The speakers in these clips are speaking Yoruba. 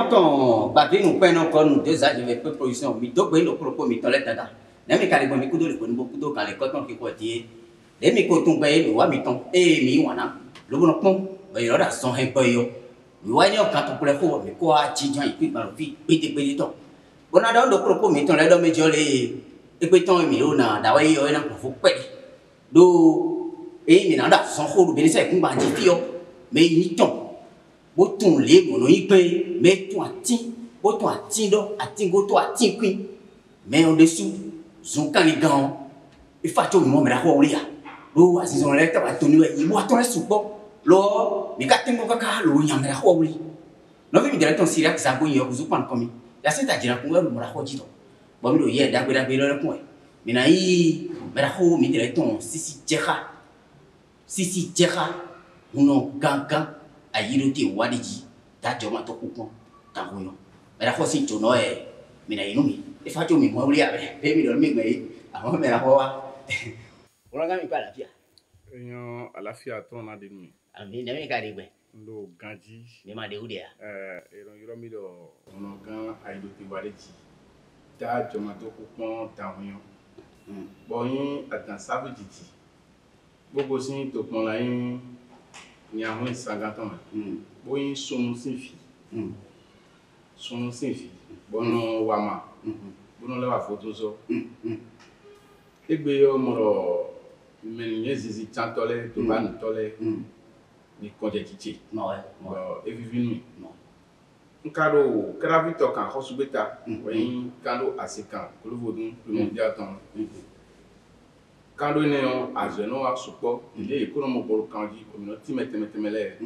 ton papier nous prenons encore nous deux âges de production mi to gbe no propos mi to le tata na mi kale bon mi kudo le bon kudo kan le koton ki ko tie le mi ko tun gbe lo wa mi ton mi wana lo bon pon ba yo da son he gbe yo mi wa ni o kan to pele ko mi ko a ji jan ipi ba fi pete ton bona da do propos mi ton le do mi jo le ipe ton mi lo na da wa yo na ko fu pe do mi na da son ko lu be ni se kun ba ji fi yo me ni ton bố tùng lé của nó y quê mẹ tùng bố tùng đó go tùng queen mẹ on dessous son can les gants il faut tout le monde la hoa ya lo asison le ta ba tunu e bo atore supo lo mi ka tengo ka lo nya me la hoa uli no vi mi dire ton siria sa bo yo zu pan komi ya se ta jira ku lo mo la hoa jito bo mi lo ye da gbe lo ko mi na yi me la hoa mi dire ton sisi jeka uno gangan ayiroti wadiji ta joma to kupon ta hoyo mera ko sin to no e mina inumi e fa jo mi mo ri abe pe mi do mi gbe àwọn mera ko wa wọ́n ga mi pa àlàáfíà èyàn àlàáfíà tó na de mi ami na mi ka de gbe ndo ganji mi ma de udia ero yoro mi do ono gan ayiroti wadiji ta joma to kupon ta hoyo bo yin atan savage gbogbo sin to pon la yin ni àwọn ìsàgàtàn bóyí sóhun sí fi bọ́nà wà máa bọ́nà lẹ́wà fótó sọ ẹgbẹ́ ọmọrọ̀ mẹ́rin zizi tán tọ́lẹ̀ tó bá ní tọ́lẹ̀ ní kọjẹ títì evivi mi nkado kẹ́ráfítọ̀ kan kọ́sùgbẹ́ta wẹ́yìn kando àsìkàn kólófòdún lómọdé àtàn kando ne azeno a support il est économique pour kanji communauté metemele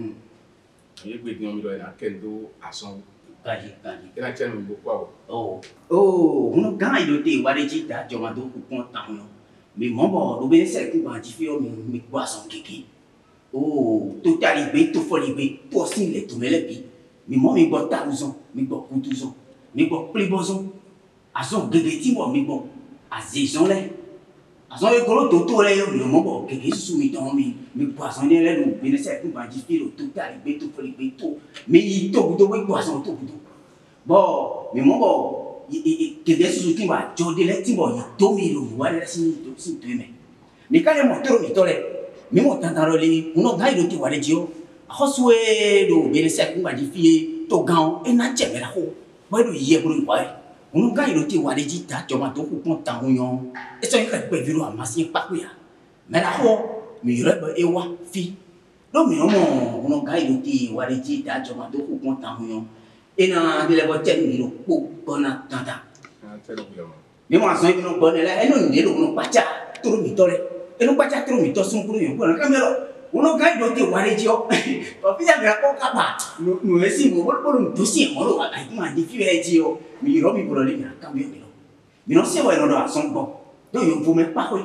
il gbe ni omi lo na kendo asan kaji ina chenu mi bo uno gan idote wareji da joma do ku pon tan yo mi mo bo do be se ku ba ji fi o mi gbo asan keke to tari gbe to foli gbe to sin le to mele bi mi mo mi gbo 1000 mi gbo 2000 mi gbo plebozon asan gege ti mo mi gbo azizon le asan e kolo to le yo mo bo keke su mi ton mi poisson ni le do bi ne se ku ba ji fi lo to tari gbe to foli gbe to mi to do we poisson to do bo mi mo bo keke su ti ba jo de le ti bo yi to mi lo wa le sin to me mi ka le mo to mi to le mi mo tan tan le uno ga ido ti wa le ji o akoswe do bi ne se ku ba ji fi to gan e na je me la ho bo do ye bro wa uno ga ido ti wa le ji ta jo ma to ku pon tan yon e so ka pe viro amasi pa ku ya me la ho mi re ba e wa fi do mi mo uno ga ido ti wa le ji ta jo ma to ku pon tan yon e na de le bo te mi lo po bona tata mi mo asan mi no bo ne le e no ni lo uno pacha turu mi to le e no pacha turu mi to sun kuru yon ko na kamero uno ga ido ti wa le ji o fi ya ga ko ka ba no e si mo bo lo to si mo lo ai ma di fi le ji o mi ro mi bolo le na cambio mi no se wa no do asan bo do yo fu me pa ko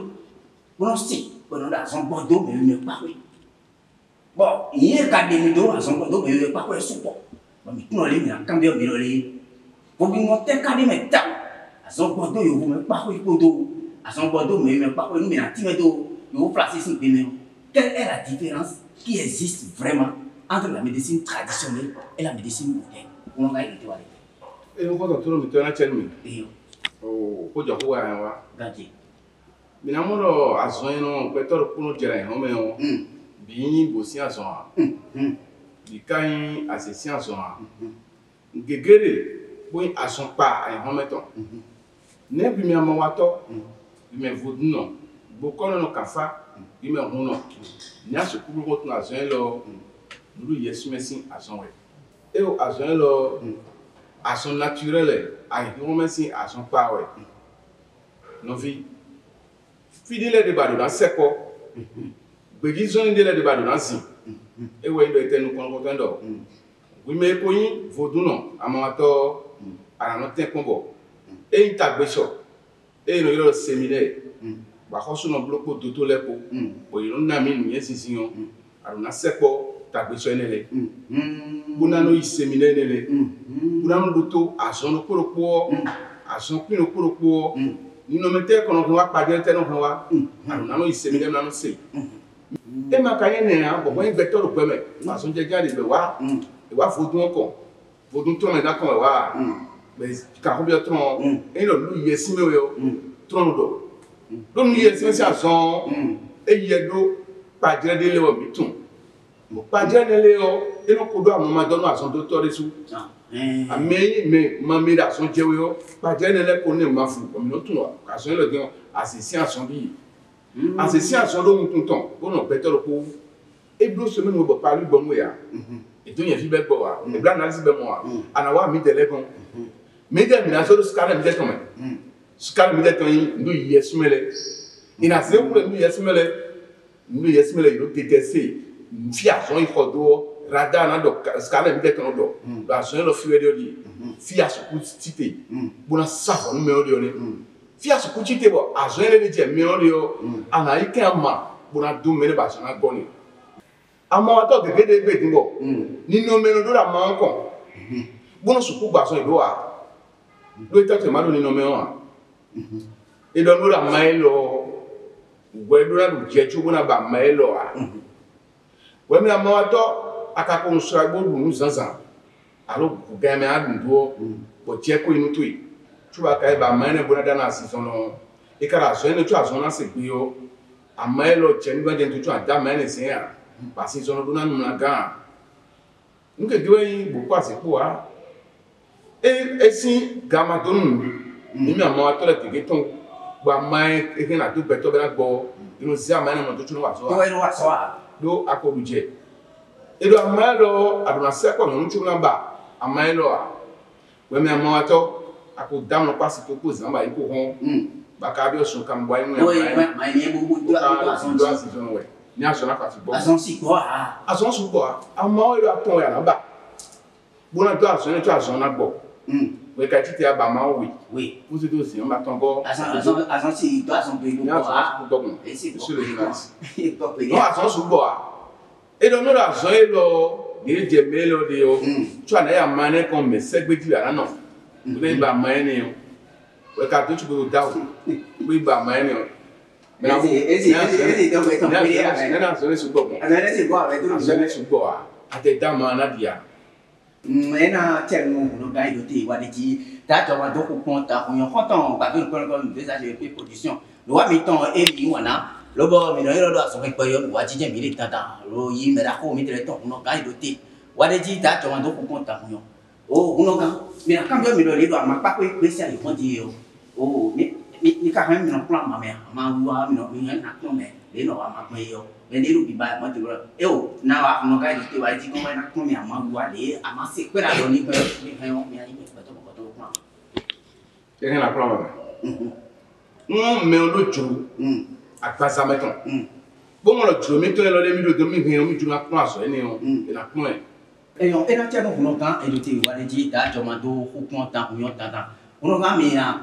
no si bo no da asan bo do me pa ko bo iye ka de mi do asan bo do me pa ko e su po bo mi no le mi na cambio mi lo le bo bi mo te ka de me ta asan bo do yo fu me pa ko do asan bo do me pa ko mi na ti me do yo placer sin pe me quelle est la différence qui existe vraiment entre la médecine traditionnelle et la médecine moderne on va y voir e no ko to mi to na chenu mi ko jo ko wa gaji mi na mo lo asan no pe to ko no jera ho me o bi yin bo si asan bi kan asesi asan gegere bo asan pa e ho me to ne bi mi ama wa to bi me vodun no bo ko no kafa bi me hu no ni aso ku bo tun asan lo lu yesu mesin asan we e o asan lo asan naturel ai ho mesin asan pa we no vi fidile de bado na seko gbegi zoni de le de bado na sin e we ndo etenu kon ko tendo wi me ko yin vodun no amato ara no te konbo e intagbeso e no yoro seminaire ba khosu no bloko toto lepo bo yiro na mi ni esisiyon aruna seko tagbeso enele buna no seminaire enele buna no luto asono koropo ason pino koropo ni no mete kono ko wa pade te no kan wa aruna no seminaire na no se e ma kaye ne a bo bo inspector ko me ason je jare be wa e wa fodun ko Faut donc tourner d'accord wa. Mais quand bien tron et le lui yesime yo. Tron do. Donc lui yesime ça son et yedo pas dire de le bitum. Pas dire de le et non ko do a moment donné à son docteur sous. Mais mamie da son jewo pas dire de le ko ne ma fu comme no tun a son le gan assistant son bi. Assistant son do mutun ton. Bon no better ko et bleu semaine wo ba palu bon ya. Et donc, il y a des gens qui ont des analyses de moi. Anawa mi dele kon. Mais des minazo de scanner mi dele kon. Scanner mi dele kon nous yesumele. Ina se pour nous yesumele. Nous yesumele yo TTC. Fia son il faut do radar na do scanner mi dele kon do. La son lo fiwe de di. Fia so ku tite. Bona sa no me odi oni. Fia so ku tite bo azo ele de je me odi yo. Ana ike ama bona do me le ba so na goni. Ama to de de be dingo ni no meno do la man kon bono suku gba so ido wa do ita ma do ni no me wa e do no la mailo we do la do je chu bona ba mailo wa we mi ama to aka ko nso agbo nu zanzan alo ku ga me adun do bo je ko inu to yi chu ba kai ba mane bona da na si so no e kara so ene chu aso na se gbe yo amailo je ni ba de tu ada mane se ya parce qu'ils ont donné un gars. Nous que Dieu est beaucoup assez pour et si Gamadon, nous m'avons attendu que quelqu'un va m'aider et qu'il a tout beto bela go, il nous a amené mon tout le monde. Do à quoi budget. Et do amailo à la serre comme nous tournons bas. Amailo à. Ouais mais moi attends à quoi dame ne passe tout cause en bas il courant. Bakabio son camboy. Oui, mais il y a beaucoup de choses. Ni asona ka fi bo asonsi ko asonsi bo ama ilo aton ya na ba bona do asona gbo we ka titi aba ma oui vous êtes aussi on va ton go asonsi do ason pe lo ko et c'est sur le finance non asonsi bo e do no la zo ilo de je melo de yo tu ana ya mane kon me segbe di ara no we ba mane yo we ka to go down we ba mane yo mais donc est tombé là non c'est bon c'est quoi avec tout c'est bon à tes dames na dia na tellement no gai do ti wa di ta to wa do ko konta ko yon konton ba do ko visage de production lo wa mi ton e mi wana lo bo mi no ro do so ko yo wa ji je mi le tata lo yi me ra ko mi tre ton no gai do ti wa di ta to wa do ko konta ko yon oh uno ga mi na cambio mi lo le do ma pa ko especial ko di yo oh ni ka han mi no plan ma me ma wa mi no mi na ko me le no wa ma me yo me ni ru bi ba ma ti ro e o na wa no ga di wa ji ko na ko mi ma wa le ama se ko ra do ni ko mi ha yo mi ani me ko to plan e na plan ma me o lo ju akpasa meton bo mo lo ju mi to lo le mi do mi he o mi ju na plan aso eni o e na plan e yo e na ti no no kan e do ti wa le ji ta jo ma do ko kon ta ko yo ta uno ga mi na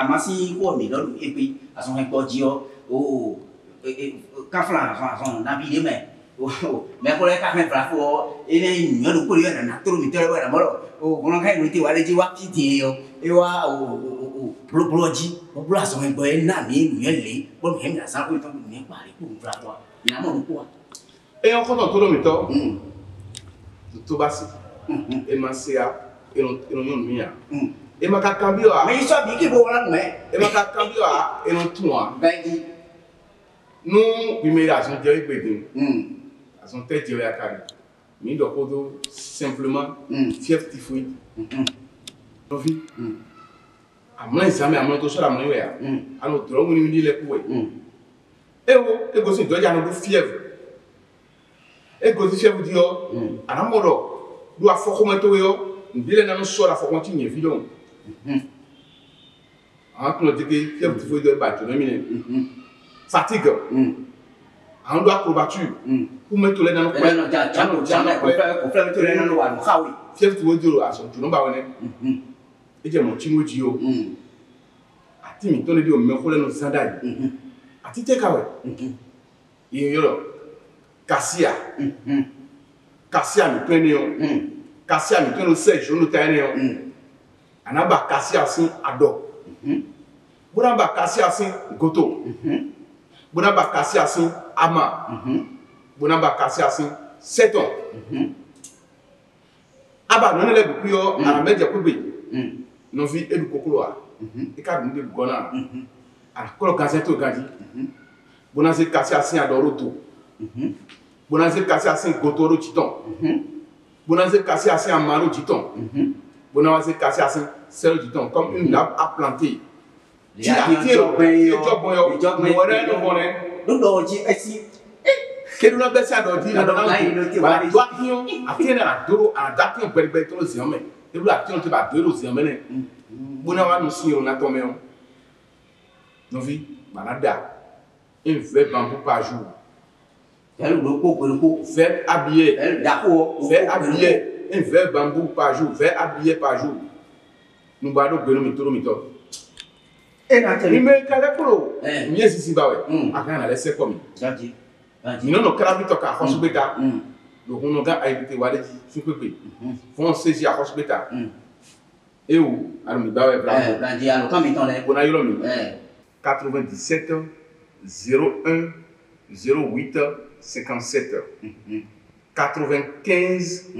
amasi ko mi lo e pe aso he ko ji o o ka fla so na bi le me o me ko le ka me fla ko e ne nyo do ko le na tro mi tere ba na mo o uno ga ni ti wa le ji wa ti ti yo e wa o blo ji o blo aso he ko e na mi nyo le bo mi he na sa ko to ni pa ri ku fla ko ina mo ko e on ko to lo mi to to basi e ma se a e no mi ya e ma ka cambio a mais ça bi ki bo wala me e ma ka cambio a e no tuwa gaidi nous bi me la son je pe din a son tête ya ka mi do ko do simplement fief typhoïde no fi amna isame amna to so la mo ya anu tro mu ni le ku we e wo e go si do ja no do fièvre e go si fièvre di yo ana mo do afoko mo to yo ndile na no so la foko ti nye fi don en tout cas fièvre typhoïde de battre non mine fatigue en doit courbature pour mettre les dans le coin on fait mettre les dans le wa no oui fièvre typhoïde de aso tu no ba wona e je mo chingo ji yo ati mi to le di o me ko le no sandai ati te ka we yo kasia mi to ni yo kasia mi to no se jo no ta ni yo anaba kasia sin ado bona ba kasia sin goto bona ba kasia sin ama bona ba kasia sin seton aba non le bu yo ara meje ko be no fi edu kokoro a e ka dun de gona a ko ka se to gaji bona se kasi asin adoro to bona se kasi asin gotoro chiton bona se kasi asin amaro chiton bona se kasi asin sel chiton comme une lave à planter ti a ti o mo wore no bone do ji esi que não vai ser adotado, vai doaquinho, aqui na duro, a daquinho perpétuo os homens, eu lá tinha que bater os homens, bona wa no senhor na tomeu, não vi, banada, um verre bambou par jour, verre habillé, verre habillé, un verre bambou par jour, verre habillé par jour, nous badons que nous mettons mito. Et là, il me calait pour mieux si bawe, à quand elle laisse comme. Nous nos carabito ka hospita le hono ga aibite waleji supepe fon sezi a hospita et où armi bawe bravo bandi alo kamiton le bona yolo mi 97 01 08 57 95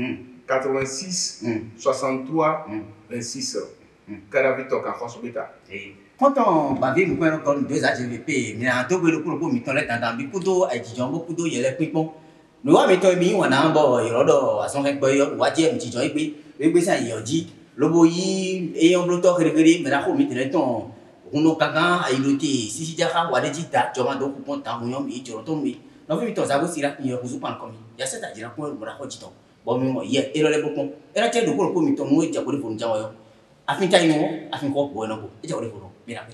86 63 26 carabito ka hospita. Quand on va vivre comme deux AGVP, mais en tout cas, le coup, il t'enlève dans le couteau, et tu jambes couteau, il y a les pipons. Nous avons mis on a un bon, il y a à son réveil, ou à dire, petit joint, et ça, il a dit, le boyi, et on bloque, régulier, mais là, on met le temps, on a cagan, à illuter, si j'ai déjà, ou à dire, tu vas donc pour ton moyen, et tu retombes. Nous avons mis ton zabo, si là, il y a un comme il y a cette agir pour le braco du temps. Bon, mais il y a, et le beaucoup, et là, tu as le coup, le coup, ton mot, et tu as pour le afin tayo afin ko bueno ko ija ore furo mira